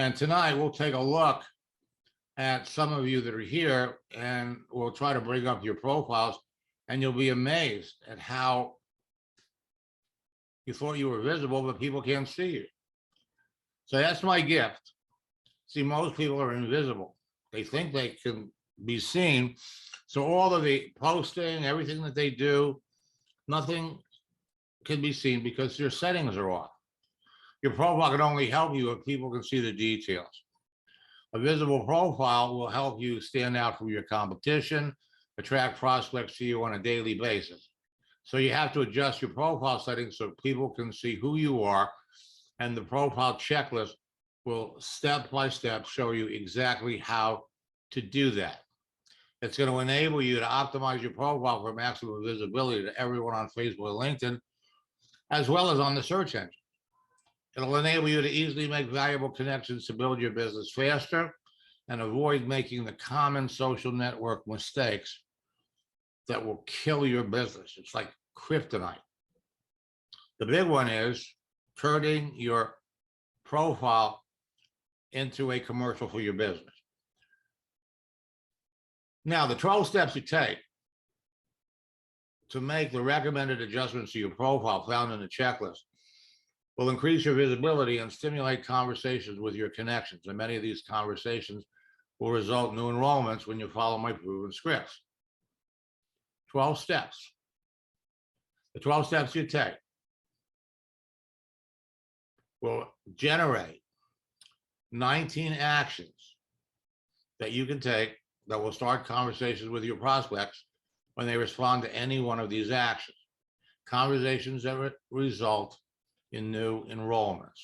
And tonight we'll take a look at some of you that are here, and we'll try to bring up your profiles, and you'll be amazed at how you thought you were visible, but people can't see you. So that's my gift. See, most people are invisible. They think they can be seen. So all of the posting, everything that they do, nothing can be seen because your settings are off. Your profile can only help you if people can see the details. A visible profile will help you stand out from your competition, attract prospects to you on a daily basis. So you have to adjust your profile settings so people can see who you are, and the profile checklist will step by step show you exactly how to do that. It's going to enable you to optimize your profile for maximum visibility to everyone on Facebook and LinkedIn, as well as on the search engine. It'll enable you to easily make valuable connections to build your business faster and avoid making the common social network mistakes that will kill your business. It's like kryptonite. The big one is turning your profile into a commercial for your business. Now, the 12 steps you take to make the recommended adjustments to your profile found in the checklist will increase your visibility and stimulate conversations with your connections. And many of these conversations will result in new enrollments when you follow my proven scripts. 12 steps. The 12 steps you take will generate 19 actions that you can take that will start conversations with your prospects when they respond to any one of these actions. Conversations that result in new enrollments.